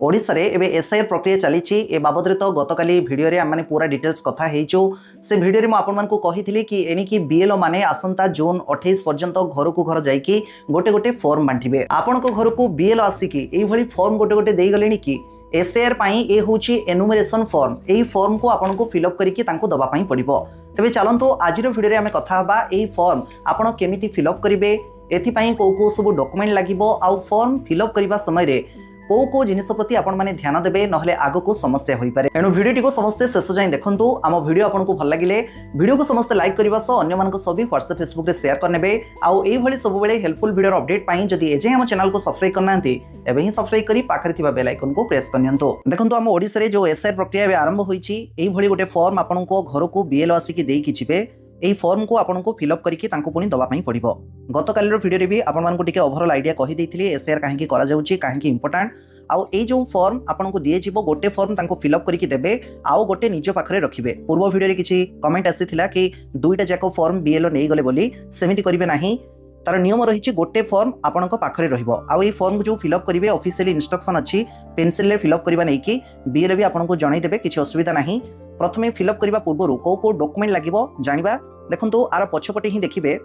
ओडिशा रे एबे एसआईआर प्रक्रिया चली ए बाबद तो गतकाली वीडियो रे आम पूरा डिटेल्स कथा हेचु से वीडियो रे आपण मानकु कहिथिली कि एनिकी बीएलओ माने आसंता जून 28 पर्यंत घर को घर जाइकी गोटे गोटे फॉर्म बांटिबे। आपण को घर को बीएलओ आसिकी एई भली फॉर्म गोटे गोटे देई गलेनी कि एसआईआर पाई ए होची एनुमरेशन फॉर्म। एई फॉर्म को आपण को फिल अप करिकि तांको दबा पाई पड़िबो। तबे चलंतु आजिर वीडियो रे आमे कथा हबा एई फॉर्म आपण केमिति फिल अप करिवे, एथि पाई को सब डॉक्यूमेंट लागिबो, आउ फॉर्म फिल अप करिबा समय रे को जिनिस प्रति आपण माने ध्यान देबे नहले आगो को समस्या होई पारे। एनु वीडियो को समस्ते शेष जाय देखंतु। आम वीडियो आपन को भल लागिले वीडियो को समस्ते लाइक करबा सो अन्य मान को सब व्हाट्सएप फेसबुक रे शेयर करनेबे। आउ एई भली सब बेले हेल्पफुल वीडियो अपडेट पाई जदी एजे हम चैनल को सब्सक्राइब करनांती एबे ही सब्सक्राइब करी पाखरे थिबा बेल आइकन को प्रेस करनियंतो। देखंतु हम ओडिसा रे जो एसआईआर प्रक्रिया एबे आरंभ होईची एई भली गोटे फॉर्म आपन को घर को बीएलओ आसी कि देई कि जिबे। एई फॉर्म को आपन को फिल अप करिकि तांको पुनी दबा पई पड़िबो। गतकाली रो वीडियो रे भी आपन मान को टिके ओवरऑल आईडिया कहि देइथिली एसआईआर काहे कि करा जाउची, काहे कि इंपोर्टेंट। आउ ए जो फॉर्म आपन को दिए जीवो गोटे फॉर्म तांको फिल अप करके देबे, आउ गोटे निज पाखरे रखिबे। पूर्व वीडियो रे किछि कमेंट आसीथिला कि दुईटा जाको फॉर्म बीएलओ नै गले बोली, सेमिति करिवे नाही। तार नियम रहिछि गोटे फॉर्म आपन को पाखरे रहिबो। आउ ए फॉर्म को जो फिल अप करिवे ऑफिशियली इंस्ट्रक्शन अछि पेंसिल रे फिल अप करिवा नै कि बीएलओ भी आपन को जणाई देबे, किछि असुविधा नाही। प्रथमे फिल अप करिवा पूर्वरु को डॉक्यूमेंट लागिबो जानिबा। देखंतु आर पछपटे ही देखिबे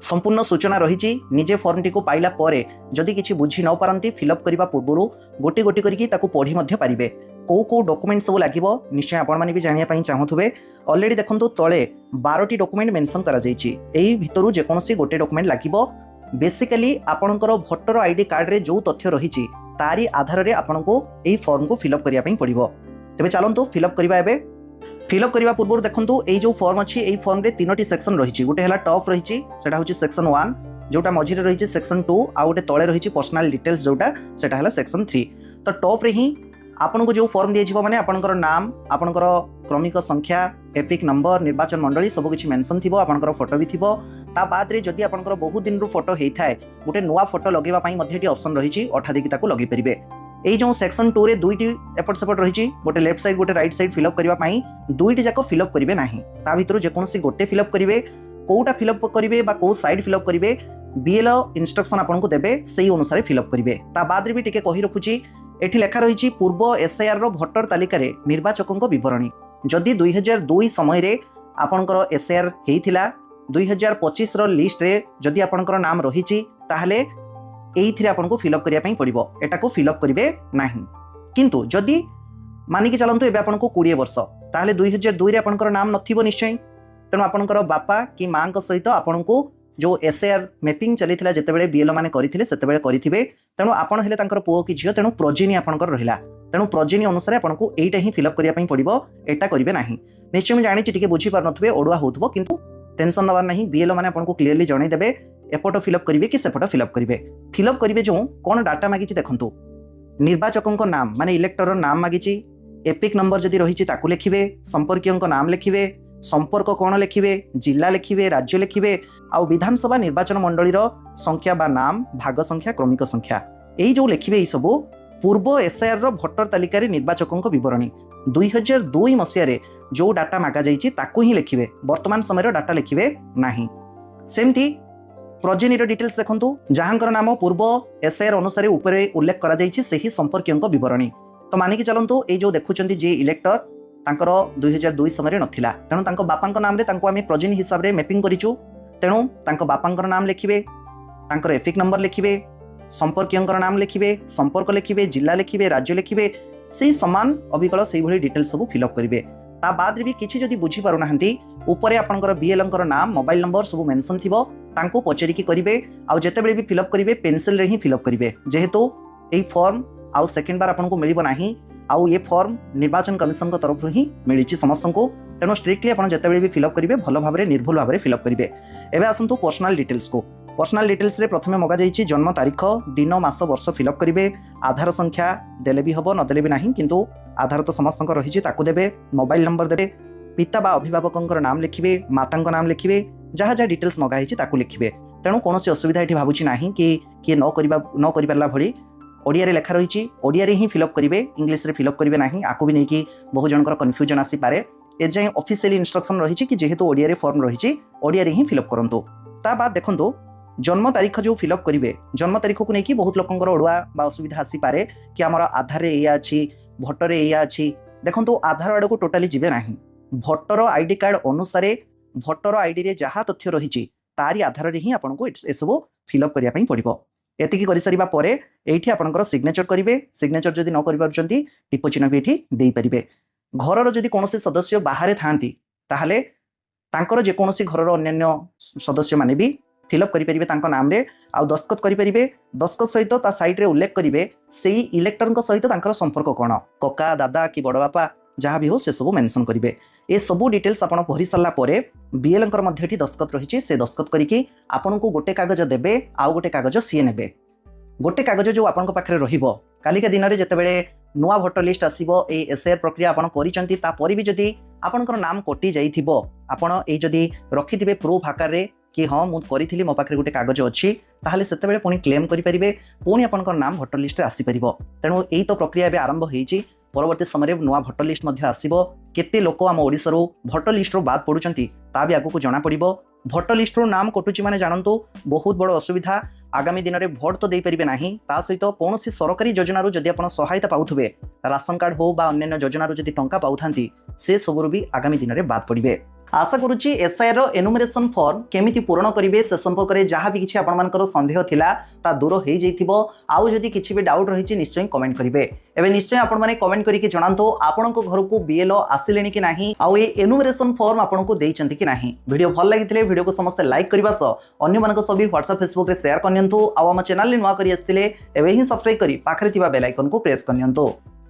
संपूर्ण सूचना रही। निजे फॉर्म टी को पाइला परे जदि किछि बुझी न पारंती फिलअप करिबा पूर्वरु गोटी गोटी करिकि ताकू पढ़ी मध्य पारिबे। को डॉक्यूमेंट सब लागिबो निश्चय आपण माने भी जानिया पई चाहथुबे। ऑलरेडी देखंतु तळे 12टी डॉक्यूमेंट मेंशन करा जाईछि। एई भितरु जे कोनोसी गोटे डॉक्यूमेंट लागिबो। बेसिकली आपणकर वोटर आईडी कार्ड रे जो तथ्य रहिछि तारी आधार रे आपनको एई फॉर्म को फिलअप करिया पई पड़िबो। तबे चलंतु फिलअप करिबा। एबे फिलअप करने पूर्व देखो ये जो फॉर्म अच्छी ये फॉर्म रे 3टी सेक्शन रही। गोटे है टॉप रही सेटा होची सेक्शन 1, जोटा मझिरे रही सेक्शन 2, आ गोटे तले रही पर्सनल डिटेल्स जोटा सेटा है सेक्शन 3। तो टॉप रे ही आपन को जो फॉर्म दिए जीवो माने आपनकर नाम, आपनकर क्रमिक संख्या, एपिक नंबर, निर्वाचन मंडली सब किछि मेंशन थिबो, आपनकर फोटो भी थिबो। ता बाद रे जदि आपनकर बहुत दिन रो फोटो हेइ थाए गोटे नुवा फोटो लगेबा पई मध्ये ऑप्शन रही, अठा देखि ताको लगे परिबे। एई जो सेक्शन 2 रे दुईटी एपट सेपट रही, गोटे लेफ्ट साइड गोटे राइट साइड फिलअप करबा पई दुईटी जाको फिलअप करिवे नाही। ता भितरु जे कोनसी गोटे फिलअप करिवे, कोउटा फिलअप करिवे बा को साइड फिलअप करिवे बीएलओ इंस्ट्रक्शन आपन को देबे, सेही अनुसार फिलअप करिवे। ता बाद रे भी टिके कहि रखुची एठी लेखा रही पूर्व एसआईआर रो भोटर तालिका रे निर्वाचकक विवरणी। जदि 2002 समय रे आपनकर एसआईआर हेइथिला 2025 रो लिस्ट रे जदि आपनकर नाम रहिची ताहले एइथिरे आपन को फिलअप करिया पई पड़िबो, एटा को फिलअप करिवे नाही। किंतु जदि मानि कि चलंतु एबे आपन को 20 वर्ष ताहले 2002 रे आपनकर नाम नथिबो निश्चय। तेनु आपनकर बापा कि मां को सहित आपन को जो एसआईआर मैपिंग चलीथिला जेतेबेले बीएलओ माने करिथिले सेतेबेले करिथिबे। तेनु आपन हेले तांकर पुओ कि झियो, तेनु प्रोजेनी आपनकर रहिला। तेनु प्रोजेनी अनुसार आपन को एइटा ही फिलअप करिया पई पड़िबो, एटा करिवे नाही। निश्चय मैं जानि छि टिके बुझी पार नथुबे, ओडुआ होतबो, किंतु टेंशन नबार नाही। बीएलओ माने आपन को क्लियरली जणाई देबे एपटो फिलअप करिवे कि सेपटो फिलअप करिवे। फिलअप करिवे जो कोन डाटा मागिछि देखंतु, निर्वाचकक नाम माने इलेक्टर नाम मागिछि, एपिक नंबर जदि रहिछि ताकू लेखिबे, संपर्कीयक नाम लेखिबे, संपर्क कोण लेखिबे, जिल्ला लेखिबे, राज्य लेखिबे, आ विधानसभा निर्वाचन मंडली रो संख्या बा नाम, भाग संख्या, क्रमिक संख्या एई जो लेखिबे। ई सब पूर्व एसआईआर रो भोटर तालिका रे निर्वाचकक विवरणी 2002 मसिया रे जो डाटा मागा जाईछि ताकू ही लेखिबे, वर्तमान समय रो डाटा लेखिबे नाही। सेमती प्रोजेनीर डिटेल्स देखंतु, जहांकर नाम पूर्व एसआईआर अनुसार ऊपर उल्लेख करा जाईछि सेही संपर्कीयक विवरणी। तो मानिक चलंतु ए जो देखुचंती जे इलेक्टर तांकर 2002 समय रे नथिला, तेनु तांको बापांक नाम रे तांको आमे प्रोजेनी हिसाब रे मैपिंग करिछु। तेनु तांको बापांकर नाम लेखिबे, तांकर एपिक नंबर लेखिबे, संपर्कीयंकर नाम लेखिबे, संपर्क लेखिबे, जिल्ला लेखिबे, राज्य लेखिबे, सेही समान अभिकल सेही भली डिटेल्स सब फिलअप करिवे। ता बाद रे भी किछि जदि बुझी पारु नाहंती ऊपरे आपनकर बीएलओंकर नाम, मोबाइल नंबर सब मेंशन थिबो, तांको पचरिकी करिवे। आ जेतेबेले भी फिलअप करिवे पेंसिल रे ही फिलअप करिवे, जेहेतु एई फॉर्म आउ सेकंड बार आपनको मिलिबो नाही। आउ ये फॉर्म निर्वाचन कमिशन को तरफ ही मिलिछि समस्तनको। तेणु स्ट्रिक्टली आपन जेतेबेले भी फिलअप करिवे भलो भाबरे निर्भुल भाबरे फिलअप करिवे। एबे आसंतु पर्सनल डिटेल्स को। पर्सनल डिटेल्स रे प्रथमे मगा जाईछि जन्म तारीख, दिन, मास, वर्ष फिलअप करिवे। आधार संख्या देले भी हबो, न देले भी नाही, किंतु आधार तो समस्तनको रहिछि ताकू देबे। मोबाइल नंबर देबे, पिता बा अभिभावकंकर नाम लेखिबे, मातांक नाम लेखिबे, जहाँ जहाँ डिटेल्स मगा हिछि ताकू लिखिबे। तेणु कोनोसी असुविधा एठी भाबुछि नाही कि न करिबाला भली ओडिया रे लेखा रहिछि, ओडिया रे ही फिलअप करिवे, इंग्लिश रे फिलअप करिवे नाही। आकु भी नै कि बहु जनकर कन्फ्यूजन आसी पारे। ए जे ऑफिशियली इंस्ट्रक्शन रहिछि कि जेहेतु ओडिया रे फॉर्म रहिछि ओडिया रे ही फिलअप करंतु। ता बाद देखंतु जन्म तारीख जो फिलअप करेंगे जन्म तारीख को लेकिन बहुत लोकंर ओडुआ बा असुविधा आसी पारे कि आमर आधार एया अच्छी भोटर एया अच्छी देखो आधार आड़ को टोटाली जीवे ना भोटर आईडी कार्ड अनुसार भोटर आईडी रे जहाँ तथ्य रही तारी आधार रे ही आपको एसबू फिलअप करने पड़ो एतिकी कर सारा पर ये आपंकर सिग्नेचर करेंगे सिग्नेचर जदि न कर टिप चिन्ह भी ये दे पारे घर जदि कौन सदस्य बाहर था जेकोसी घर अन्य सदस्य माने भी फिलअप करेंगे नाम रे आउ दस्खत करेंगे दस्खत सहित ता साइड रे उल्लेख करेंगे से इलेक्टर सहित संपर्क कौन कका दादा कि बड़ बापा जहाँ भी हो से सब मेंशन करेंगे ये सबू डिटेल्स आप भरी सारापर बीएल दस्खत रही से दस्खत करके आपन को गोटे कागज देवे आउ गोटे कागज सी ने गोटे कागज जो आपन पाखे कालिका दिन में जितेबाला नुआ भोटर लिस्ट आसो एसआईआर प्रक्रिया आपन कर भी जदि आपणकर नाम कटि जाइथिबो आपण ए जदि रखिथिबे प्रूफ आकार रे कि हाँ मुझे मो पाखे गोटे कागज अच्छी ताहले सेतेबेले पुणी क्लेम करेंगे पुणी आपणकर नाम भोटर लिस्ट आसीपर तेणु यही तो प्रक्रिया एवं आरंभ होती परवर्ती समय नुआ भोटर लिस्ट आसो केते लोक आम ओडिशा भोटर लिस्ट बाद पड़ुचंती ता भी आगु जाना पड़िबो भोटर लिस्ट नाम कटुची माने जानंतु बहुत बड़ असुविधा आगामी दिन में भोट तो दे पारिबे नाही ता सहित कौन सरकारी योजनारू जदि आपण सहायता पाउथुबे राशन कार्ड हो बा अन्य योजनारू जदि टंका पाउथांती से सबरू भी आगामी दिन में बाद पड़िबे आशा करुच्ची एसआईआर एनुमरेशन फॉर्म केमिति पूरण करेंगे से संपर्क में जहाँ भी किसी आपंकर संदेह थिला ता दूर हो जाइथिबो आउ जदि किसी भी डाउट रही निश्चय कमेंट करेंगे एवं निश्चय आपण मैंने कमेंट करके जणांतु आपण घर को बीएलओ आसिले कि नहीं आउ ये एनुमरेशन फॉर्म आपन को देइचंती कि नहीं वीडियो भल लगी वीडियो को समस्त लाइक करबा सह अन्य मानक सब व्हाट्सएप फेसबुक रे शेयर करनियंतु आउ हम चैनल नुआ करी आस्तिले एवं ही सब्सक्राइब करी पाखरे थिबा बेल आइकन को प्रेस करनियंतु।